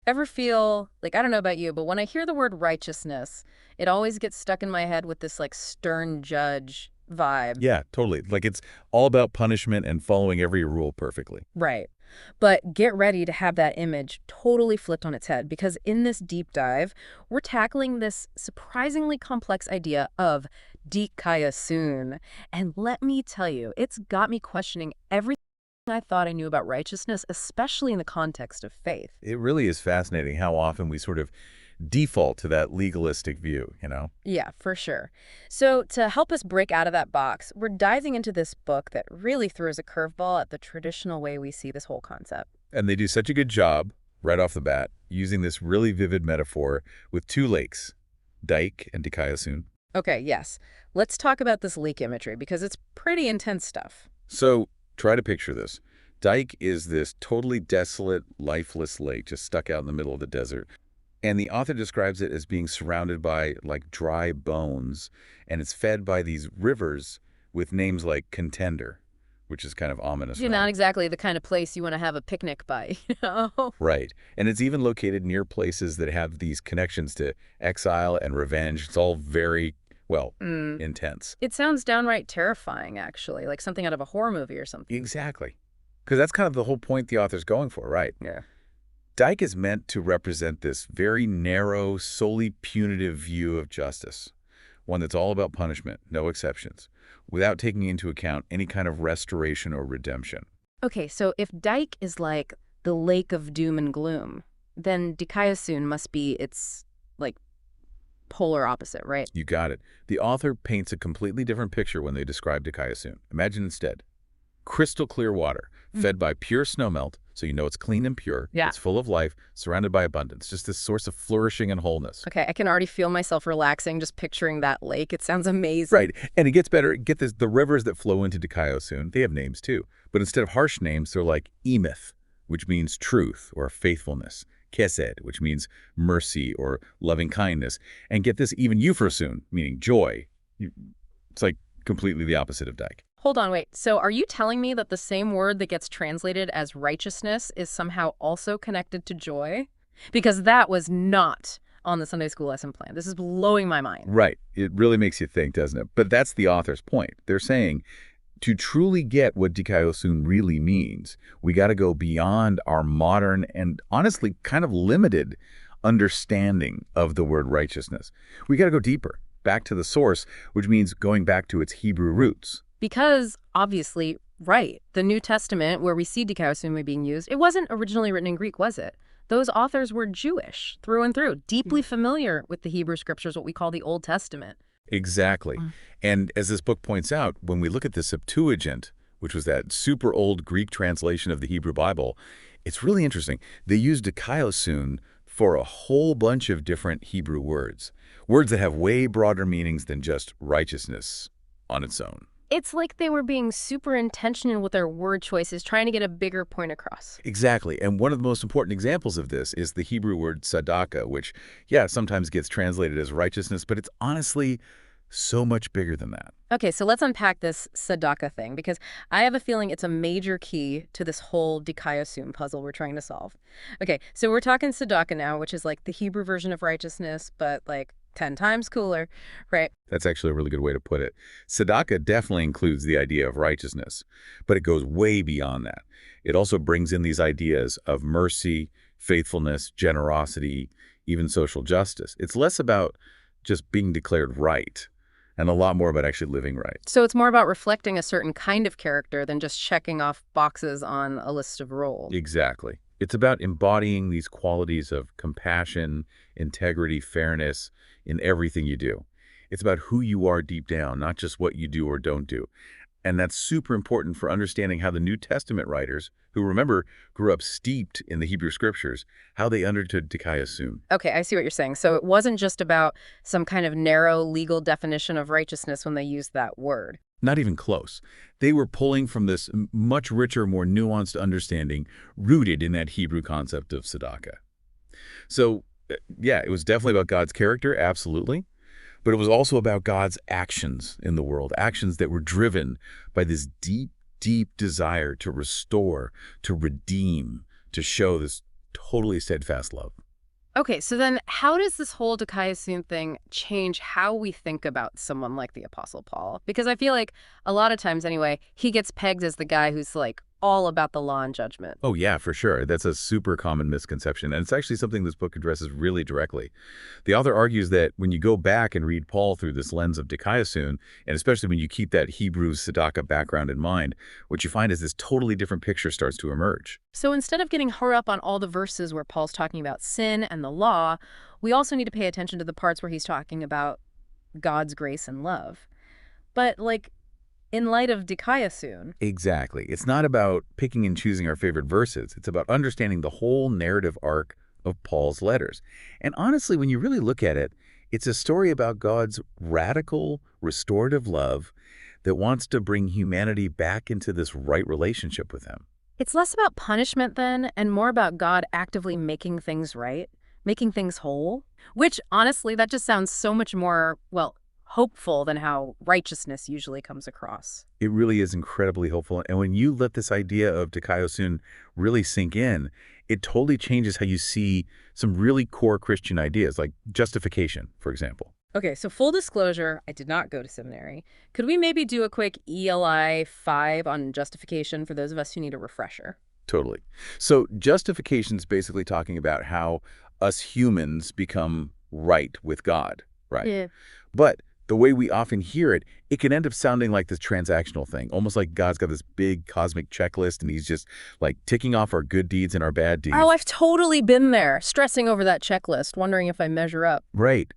Ever feel, like, I don't know about you, but when I hear the word righteousness, it always gets stuck in my head with this, like, stern judge vibe. Yeah, totally. Like it's all about punishment and following every rule perfectly. Right. But get ready to have that image totally flipped on its head because in this deep dive, we're tackling this surprisingly complex idea of Dikaiosune. And let me tell you, it's got me questioning everything I thought I knew about righteousness, especially in the context of faith. It really is fascinating how often we sort of default to that legalistic view, you know? Yeah, for sure. So, to help us break out of that box, we're diving into this book that really throws a curveball at the traditional way we see this whole concept. And they do such a good job right off the bat using this really vivid metaphor with two lakes, Dike and Dikaiosune. Okay, yes. Let's talk about this lake imagery because it's pretty intense stuff. So try to picture this. Dike is this totally desolate, lifeless lake just stuck out in the middle of the desert. And the author describes it as being surrounded by like dry bones, and it's fed by these rivers with names like Contender, which is kind of ominous, You're right? not exactly the kind of place you want to have a picnic by, you know? Right. And it's even located near places that have these connections to exile and revenge. It's all very, well, Mm. intense. It sounds downright terrifying, actually, like something out of a horror movie or something. Exactly. Because that's kind of the whole point the author's going for, right? Yeah. Dike is meant to represent this very narrow, solely punitive view of justice, one that's all about punishment, no exceptions, without taking into account any kind of restoration or redemption. Okay, so if Dike is like the lake of doom and gloom, then Dikaiosune must be its, like, polar opposite, right? You got it. The author paints a completely different picture when they describe Dikaiosune. Imagine instead crystal clear water, fed by pure snowmelt, so you know it's clean and pure. Yeah. It's full of life, surrounded by abundance, just this source of flourishing and wholeness. Okay, I can already feel myself relaxing just picturing that lake. It sounds amazing. Right, and it gets better. Get this, the rivers that flow into Dikaiosune, they have names too. But instead of harsh names, they're like Emeth, which means truth or faithfulness. Kesed, which means mercy or loving kindness. And get this, even Euphrosyne, meaning joy. It's like completely the opposite of Dike. Hold on, wait. So are you telling me that the same word that gets translated as righteousness is somehow also connected to joy? Because that was not on the Sunday school lesson plan. This is blowing my mind. Right. It really makes you think, doesn't it? But that's the author's point. They're saying to truly get what Dikaiosune really means, we got to go beyond our modern and honestly kind of limited understanding of the word righteousness. We got to go deeper, back to the source, which means going back to its Hebrew roots. Because, obviously, right, the New Testament, where we see Dikaiosune being used, it wasn't originally written in Greek, was it? Those authors were Jewish, through and through, deeply familiar with the Hebrew scriptures, what we call the Old Testament. Exactly. And as this book points out, when we look at the Septuagint, which was that super old Greek translation of the Hebrew Bible, it's really interesting. They use Dikaiosune for a whole bunch of different Hebrew words, words that have way broader meanings than just righteousness on its own. It's like they were being super intentional with their word choices, trying to get a bigger point across. Exactly. And one of the most important examples of this is the Hebrew word Tsedaka, which, yeah, sometimes gets translated as righteousness, but it's honestly so much bigger than that. Okay, so let's unpack this Tsedaka thing, because I have a feeling it's a major key to this whole Dikaiosune puzzle we're trying to solve. Okay, so we're talking Tsedaka now, which is like the Hebrew version of righteousness, but like 10 times cooler, right? That's actually a really good way to put it. Tzedakah definitely includes the idea of righteousness, but it goes way beyond that. It also brings in these ideas of mercy, faithfulness, generosity, even social justice. It's less about just being declared right and a lot more about actually living right. So it's more about reflecting a certain kind of character than just checking off boxes on a list of roles. Exactly. It's about embodying these qualities of compassion, integrity, fairness in everything you do. It's about who you are deep down, not just what you do or don't do. And that's super important for understanding how the New Testament writers, who remember grew up steeped in the Hebrew scriptures, how they understood Dikaiosune. Okay, I see what you're saying. So it wasn't just about some kind of narrow legal definition of righteousness when they used that word. Not even close. They were pulling from this much richer, more nuanced understanding rooted in that Hebrew concept of tzedakah. So, yeah, it was definitely about God's character, absolutely. But it was also about God's actions in the world, actions that were driven by this deep, deep desire to restore, to redeem, to show this totally steadfast love. Okay, so then how does this whole Dikaiosune thing change how we think about someone like the Apostle Paul? Because I feel like a lot of times anyway, he gets pegged as the guy who's like all about the law and judgment. Oh, yeah, for sure. That's a super common misconception, and it's actually something this book addresses really directly. The author argues that when you go back and read Paul through this lens of Dikaiosune, and especially when you keep that Hebrew Tsedaka background in mind, what you find is this totally different picture starts to emerge. So instead of getting hung up on all the verses where Paul's talking about sin and the law, we also need to pay attention to the parts where he's talking about God's grace and love. But like in light of Dikaiosune, Exactly. It's not about picking and choosing our favorite verses. It's about understanding the whole narrative arc of Paul's letters. And honestly, when you really look at it, it's a story about God's radical, restorative love that wants to bring humanity back into this right relationship with him. it's less about punishment then and more about God actively making things right, making things whole, which honestly, that just sounds so much more, well, hopeful than how righteousness usually comes across. It really is incredibly hopeful. And when you let this idea of Dikaiosune really sink in, it totally changes how you see some really core Christian ideas, like justification, for example. Okay, so full disclosure, I did not go to seminary. Could we maybe do a quick ELI 5 on justification for those of us who need a refresher? Totally. So justification is basically talking about how us humans become right with God, right? Yeah. But the way we often hear it, it can end up sounding like this transactional thing, almost like God's got this big cosmic checklist and he's just like ticking off our good deeds and our bad deeds. Oh, I've totally been there, stressing over that checklist, wondering if I measure up. Right.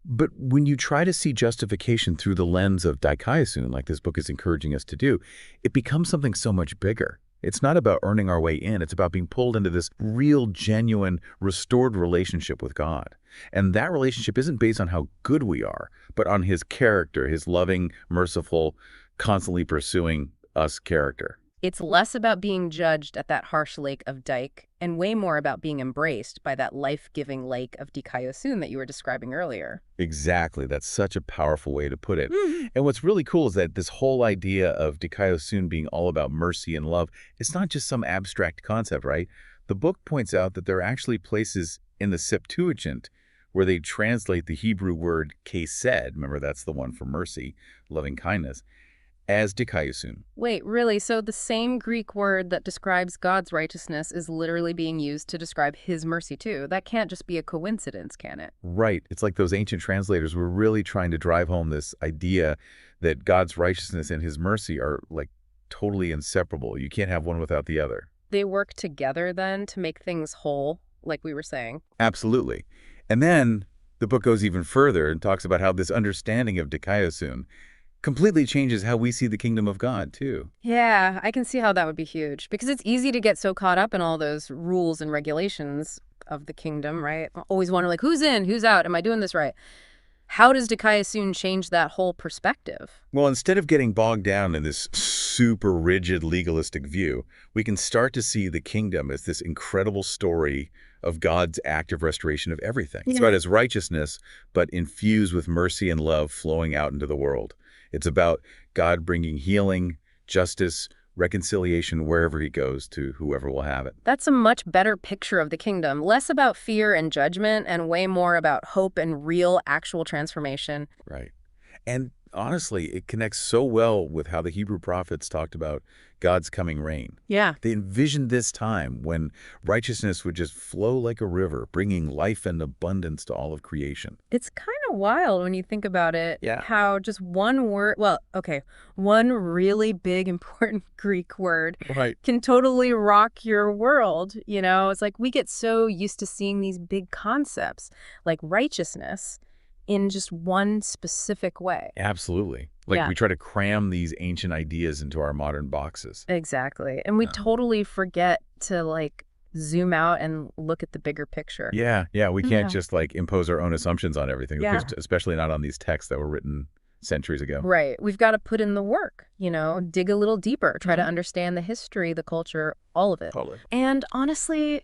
But when you try to see justification through the lens of Dikaiosune, like this book is encouraging us to do, it becomes something so much bigger. It's not about earning our way in. It's about being pulled into this real, genuine, restored relationship with God. And that relationship isn't based on how good we are, but on his character, his loving, merciful, constantly pursuing us character. It's less about being judged at that harsh lake of Dike and way more about being embraced by that life-giving lake of Dikaiosune that you were describing earlier. Exactly. That's such a powerful way to put it. Mhm. And what's really cool is that this whole idea of Dikaiosune being all about mercy and love, it's not just some abstract concept, right? The book points out that there are actually places in the Septuagint where they translate the Hebrew word chesed, remember that's the one for mercy, loving kindness, as Dikaiosune. Wait, really? So the same Greek word that describes God's righteousness is literally being used to describe his mercy too. That can't just be a coincidence, can it? Right. It's like those ancient translators were really trying to drive home this idea that God's righteousness and his mercy are like totally inseparable. You can't have one without the other. They work together then to make things whole, like we were saying. Absolutely. And then the book goes even further and talks about how this understanding of Dikaiosune completely changes how we see the kingdom of God, too. Yeah, I can see how that would be huge because it's easy to get so caught up in all those rules and regulations of the kingdom, right? Always wonder like, who's in, who's out? Am I doing this right? How does Dikaiosune change that whole perspective? Well, instead of getting bogged down in this super rigid legalistic view, we can start to see the kingdom as this incredible story of God's active restoration of everything. It's Yeah. about his righteousness, but infused with mercy and love flowing out into the world. It's about God bringing healing, justice, reconciliation wherever he goes to whoever will have it. That's a much better picture of the kingdom, less about fear and judgment and way more about hope and real actual transformation. Right. And honestly, it connects so well with how the Hebrew prophets talked about God's coming reign. Yeah. They envisioned this time when righteousness would just flow like a river, bringing life and abundance to all of creation. It's kind of wild when you think about it, Yeah. how just one word, well, okay, one really big, important Greek word Right. can totally rock your world. You know, it's like we get so used to seeing these big concepts like righteousness in just one specific way. Absolutely. Like Yeah. we try to cram these ancient ideas into our modern boxes. Exactly. And we totally forget to like zoom out and look at the bigger picture. Yeah, we Yeah. can't just like impose our own assumptions on everything, Yeah. especially not on these texts that were written centuries ago. Right. We've got to put in the work, you know, dig a little deeper, try to Mhm. understand the history, the culture, all of it. Totally. And honestly,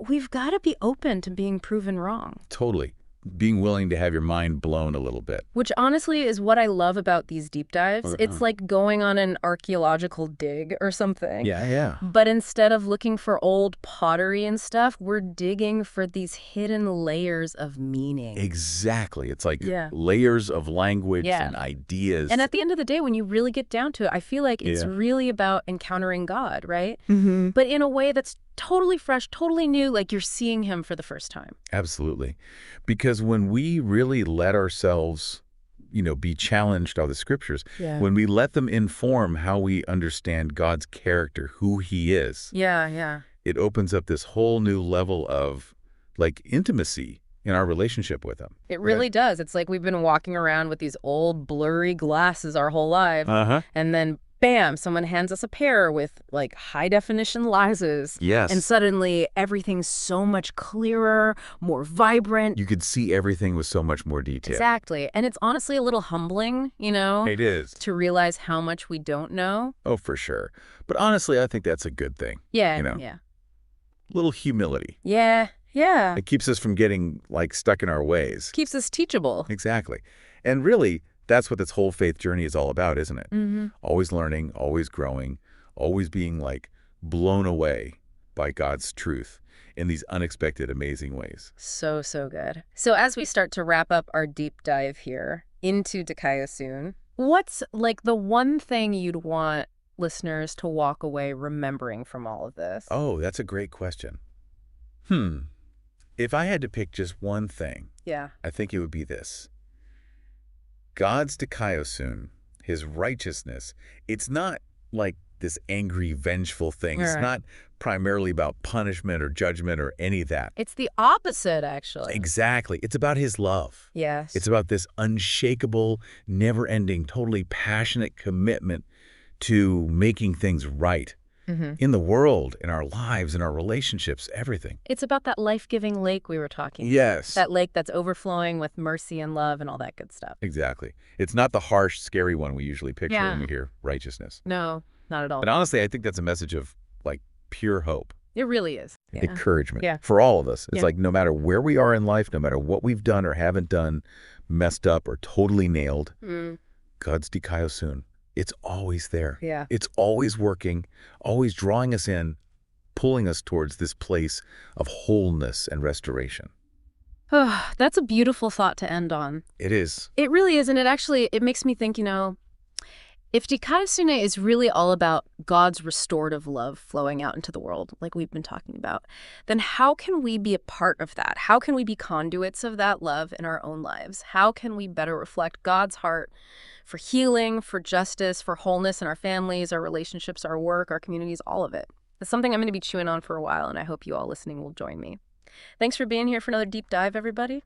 we've got to be open to being proven wrong. Totally. being willing to have your mind blown a little bit. Which honestly is what I love about these deep dives. It's like going on an archaeological dig or something. Yeah, yeah. But instead of looking for old pottery and stuff, we're digging for these hidden layers of meaning. Exactly. It's like Yeah. layers of language Yeah. and ideas. And at the end of the day, when you really get down to it, I feel like it's really about encountering God, right? Mm-hmm. But in a way that's totally fresh, totally new, like you're seeing him for the first time. Absolutely. Because when we really let ourselves, be challenged by the scriptures, Yeah. when we let them inform how we understand God's character, who he is, Yeah. it opens up this whole new level of, like, intimacy in our relationship with him. It really does. It's like we've been walking around with these old blurry glasses our whole life. Uh-huh. And then, bam, someone hands us a pair with like high definition lenses. Yes. And suddenly everything's so much clearer, more vibrant. You could see everything with so much more detail. Exactly. And it's honestly a little humbling, It is. to realize how much we don't know. Oh, for sure. But honestly, I think that's a good thing. Yeah. A little humility. Yeah. It keeps us from getting, like, stuck in our ways. Keeps us teachable. Exactly. And really, that's what this whole faith journey is all about, isn't it? Mm-hmm. Always learning, always growing, always being, like, blown away by God's truth in these unexpected, amazing ways. So good. So as we start to wrap up our deep dive here into Dikaiosune, what's like the one thing you'd want listeners to walk away remembering from all of this? Oh, that's a great question. If I had to pick just one thing, Yeah. I think it would be this. God's Dikaiosune, his righteousness, it's not like this angry, vengeful thing. It's Right. not primarily about punishment or judgment or any of that. It's the opposite, actually. Exactly. It's about his love. Yes. It's about this unshakable, never-ending, totally passionate commitment to making things right in the world, in our lives, in our relationships, everything. It's about that life-giving lake we were talking about. Yes. That lake that's overflowing with mercy and love and all that good stuff. Exactly. It's not the harsh, scary one we usually picture when we hear righteousness. No, not at all. But honestly, I think that's a message of, like, pure hope, It really is. Yeah. encouragement for all of us. It's like no matter where we are in life, no matter what we've done or haven't done, messed up or totally nailed, God's Dikaiosune, it's always there. Yeah. It's always working, always drawing us in, pulling us towards this place of wholeness and restoration. That's a beautiful thought to end on. It is. It really is, and it makes me think, if Dikaiosune is really all about God's restorative love flowing out into the world, like we've been talking about, then how can we be a part of that? How can we be conduits of that love in our own lives? How can we better reflect God's heart for healing, for justice, for wholeness in our families, our relationships, our work, our communities, all of it? It's something I'm going to be chewing on for a while, and I hope you all listening will join me. Thanks for being here for another deep dive, everybody.